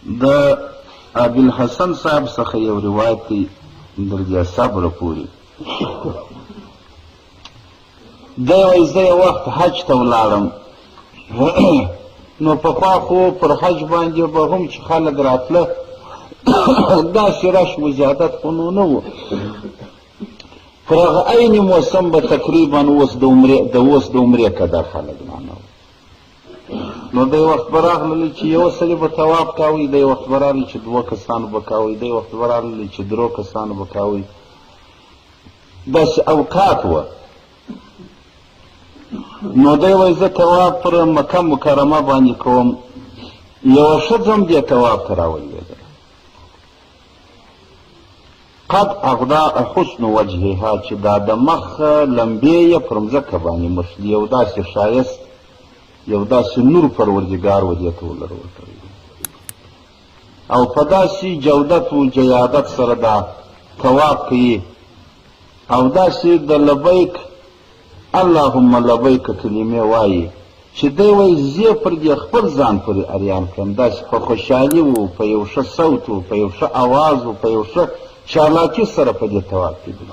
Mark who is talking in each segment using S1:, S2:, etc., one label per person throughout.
S1: د ابوالحسن صاحب څخه یو روایت دی درجه صبره پورې. دی وایي زه یو وخت حج ته ولاړم نو پخوا خو پر حج باندې به هم چې خلک راتله داسې رش و زیادت خو نو نه و. پر هغه عین موسم به تقریبا اوس د عمرې قدر خلک رانه و. نو دی وخت به راغللی چې یو سړي به طواف کوئ، دی وخت به راغلی چې 2 کسانو به کوئ، دی وخت به راغلی چې 3 کسانو به کوئ. داسې اوقات وه. نو دی وایي زه طواف پر مکه مکرمه باندې کوم، یوه ښځه هم دې طواف ته راولوېده. قد اغدا حسن وجهها چې دا د مخ لمبې یې پر مځکه باندې مښلي، یو داسې ښایست، یو داسې نور پروردګار و دې ته ولرول کړی او په داسې جودت و جیادت سره دا طواف کوي او داسې د لبیک اللهم لبیک کلمې وایي چې دی وایي زه پر دې خپل ځان پورې اریان کړم. داسې په خوشحالي و، په یو ښه صوت و، په یو ښه اواز و، په یو ښه چالاکي سره په دې طواف کې دی.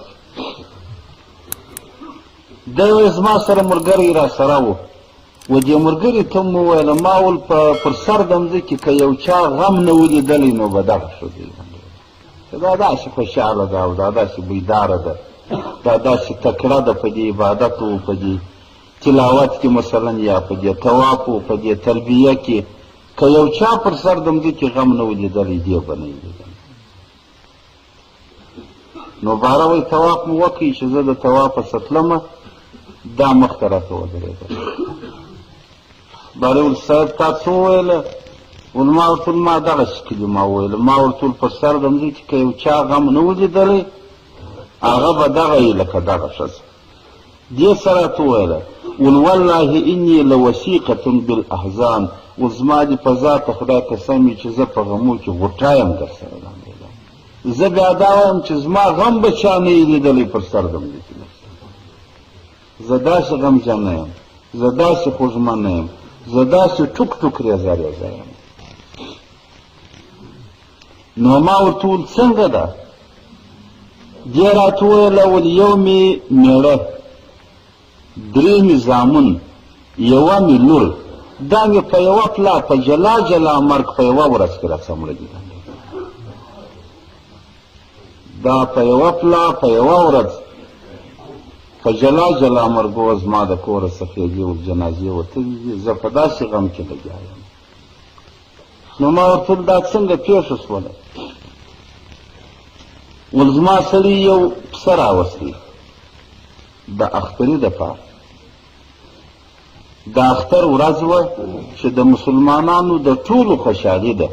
S1: دی وایي زما سره ملګری را سره و، و دې ملګري ته مو وویله ما ول پر سر د مځکې که یو چا غم نه ولیدلی نو به دغه ښځه چې دا داسې خوشحاله ده او دا داسې بیداره ده، دا داسې تکړه ده په دې عبادت و په دې تلاوت کې مثلا یا په دې طواف و په دې تلبیه کې که یو چا پر سر د مځکې غم نه ولیدلی دې به نه ولیدلی. نو باره وایي طواف مو وکړئ چې زه د طواف پسه تلمه، دا مخته راته ودرېدل. باره ویل صاحب تا څه وویله؟ ویل ما ورته ما دغسې کلمه وویله، ما ورته پر سر د مځکې که یو چا غم نه ولیدلی هغه به دغه یې لکه دغه ښځه. دې سره راته وویله ویل والله انی لوثیقة بالاحزان، ویل زما دې په ذاته خدای قسم وي چې زه په غمو کې غوټه یم در سره لاندې. زه بیا دا وایم چې زما غم به چا نه یې لیدلی پر سر د مځکې. زه داسې غمجن نه یم، زه داسې خوږمن نه یم، زه داسې ټوک ټوک ریزه ریزه یم. نو ما ورته وویل څنګه ده؟ دې راته وویله ویل یو مې مېړه، 3 مې زامن، یوه مې لور، دا مې په یوه پلا په جلا جلا مرګ په یوه ورځ کې راڅمړلي. دا په یوه پلا په یوه ورځ په جلا جلا مرګ و زما د کوره سفیدې و جنازې وتلي دي، زه په داسې غم کې لګیا یم. نو ما ورته ویل دا څنګه پېښه شوله؟ ویل زما سړي یو پسه راوستی د اختري دپاره. د اختر ورځ وه چې د مسلمانانو د ټولو خوشحالي ده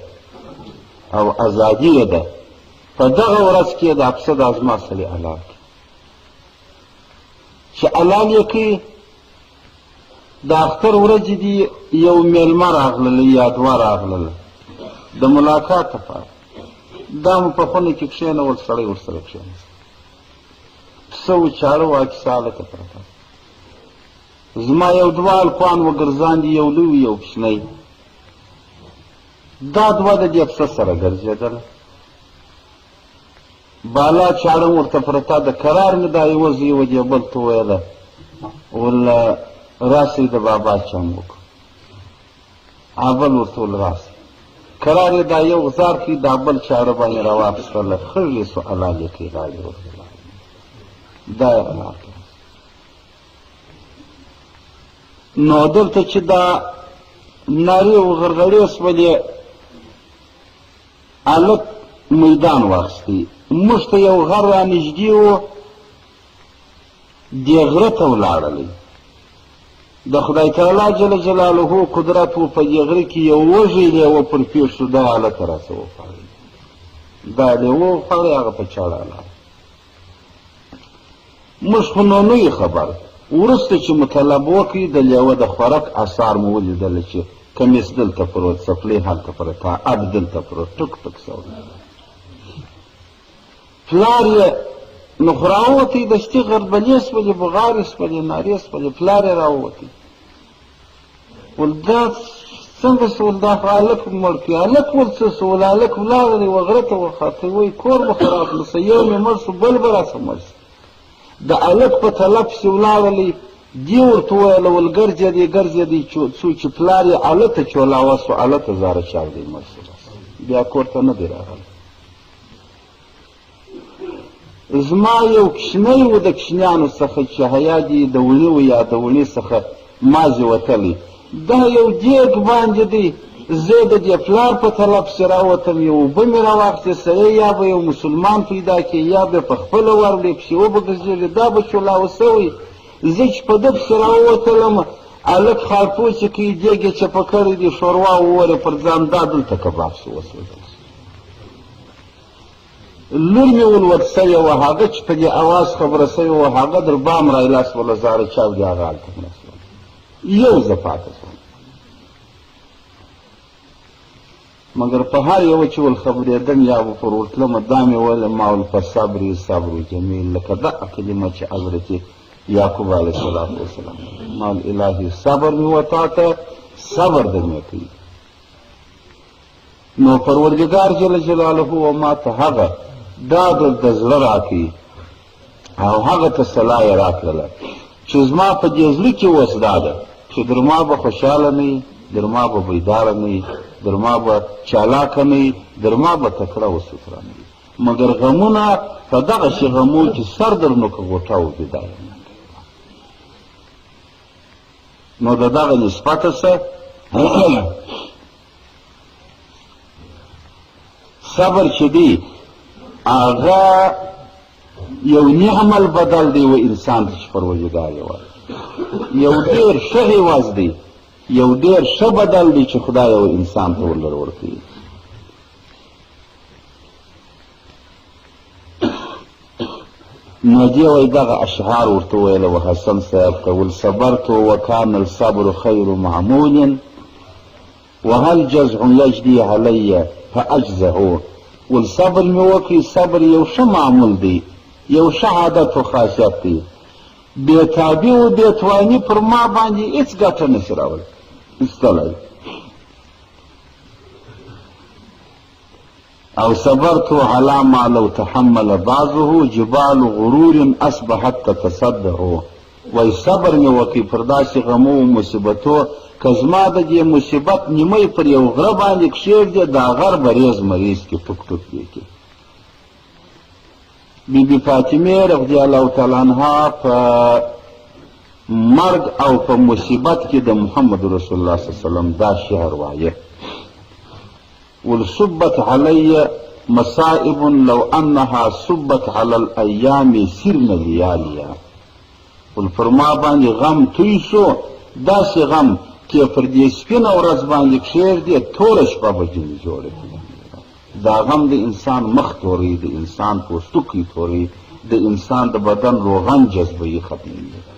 S1: او ازادي یې ده. په دغه ورځ کې دا پسه دا زما سړي حلال کړي. چې حلال یې کړي د اختر ورځې دي یو میلمه راغلله یا 2 راغلله د ملاقات لپاره. دا مو په خونه کې کښېنول، سړی ورسره کښېناست، پسه و چاړه وه کیسه هلته پرته. زما یو 2 هلکان وګرځاندي، یو لوی یو کوچنی. دا 2 د دې پسه سره ګرځېدله. بالا چاړه ورته پرته ده، قرار مې دا یوه زه یوه دې بل ته وویله ویل راسئ د بابا چم وکړو. بل ورته ویل راسئ. قرار یې دا یو غزار کړي، دا بل چاړه باندې راواخیستله، ښه سو حلال یې کړي، را یې ورته دا یې حلال کړه. نو دلته چې دا نارې وغرغړې شولې، هلک میدان واخیستی. موږ ته یو غر را نږدې و، دې غره ته ولاړلی. د خدای تعالی جل جلاله قدرت و په دې غره کې یو وږی لیوه پر پېښ شو، دا هلکه راڅه وخوړی. دا لیوه وخوړی، هغه په چاړه ولاړ. موږ خو نو نه یې خبر. وروسته چې مطلب وکړي د لیوه د خوراک اثار مو ولیدله چې کمیس دلته پروت، څپلۍ هلته پرته، اب دلته پروت، ټک ټک سوی. پلار یې نو خو راووتی، دستي غربلې سولې، بغارې سولې، نارې سولې، پلار یې راووتی. ویل دا څنګه سول دا هلک مړ کړي هلک ورڅه سول هلک ولاړ دی وغره ته وخاته وایي کور به خراب نسه یو مې مړ شو بل به راسه مړ شي د هلک په طلب پسې ولاړلی دې ورته وویله ول ګرځېدی څو چې پلار یې هلته چولاوه سو هلته زاره چاو دی مړ شو بیا کور ته نه دی راغلی زما یو کوچنی و د کوچنیانو څخه چې حیا دي د ونې و یا د ونې څخه مازې وتلی دا یو دیګ باندې دی زه د دې پلار په طلب پسې راوتم یو اوبه مې راواخېستې سړی یا به یو مسلمان پیدا کړي یا به په خپله ورولې پسې وبه ګرځېږي دا به چولاوه سوی زه چې په ده پسې راووتلم هلک خارپوڅې کوي دیګ یې چپه کړی دي ښوروا وورې پر ځان دا دلته کباب شو وسوځل لور مې ولور سوې وه هغه چې په دې اواز خبره سوې وه هغه در بام رایلاس وله زاره چاو دي هغه هلته مړه شول یو زه پاته شوم مګر په هر یوه چې ول خبرېدم یا به پر ورتلمه دا مې ویله ما ول په صبري صبر جمیل لکه دغه کلمه چې حضرت یعقوب علیه السلام ما ول الهي صبر مې وتا ته صبر د مې کوي نو پروردګار جل جلاله و ما ته هغه دا د زړه راکړي او هغه ته صلاح یې راکړله چې زما په دې زړه کې اوس دا ده چې در ما به خوشحاله نه وي در ما به بیداره نه وي در ما به چالاکه نه وي در ما به تکړه و سوتره نه وي مګر غمونه په دغسې غمو چې سر در نو که غوټه و بیداره نه نو د دغه نسبته څه صبر چې دی هغه یو نعم البدل دی و انسان ته چې پروردګار یې ورکړي یو ډېر ښه عوض دی یو ډېر ښه بدل دی چې خدای یو انسان ته ولر ورکوي نو دې وایي دغه اشعار ورته ویله و حسن صاحب ته ول صبرت وکان الصبر خیر معمول وهل جزع یجدي علی فاجزه ول صبر مې وکړي صبر یو ښه معمول دی یو ښه عادت و خاصیت دی بېتابي و بېتواني پر ما باندې هېڅ ګټه نشي ایستلی او صبرت على ما لو تحمل بعضه جبال غرور اصبحت تتصدع وای صبر مې وکړي پر داسې غمو و مصیبتو که زما د دې مصیبت نیمۍ پر یو غره باندې کښېږدې دا غر به ریز مریض کې ټوک ټوک یې کې بیبي فاطمې رضی الله تعالی عنها په مرګ او په مصیبت کې د محمد رسول الله صلی الله علیه وسلم دا شعر وایه ولصبت علی مصائب لو انها صبت علی الايام سرن لیالیا ول پر ما باندې غم توی شو داسې غم چې پر دې سپینه ورځ باندې کښېږدې توره شپه به ځینې جوړه کړي دا غم د انسان مخ توروي د انسان پوستکی توروي د انسان د بدن روغن جذبه یې ختموي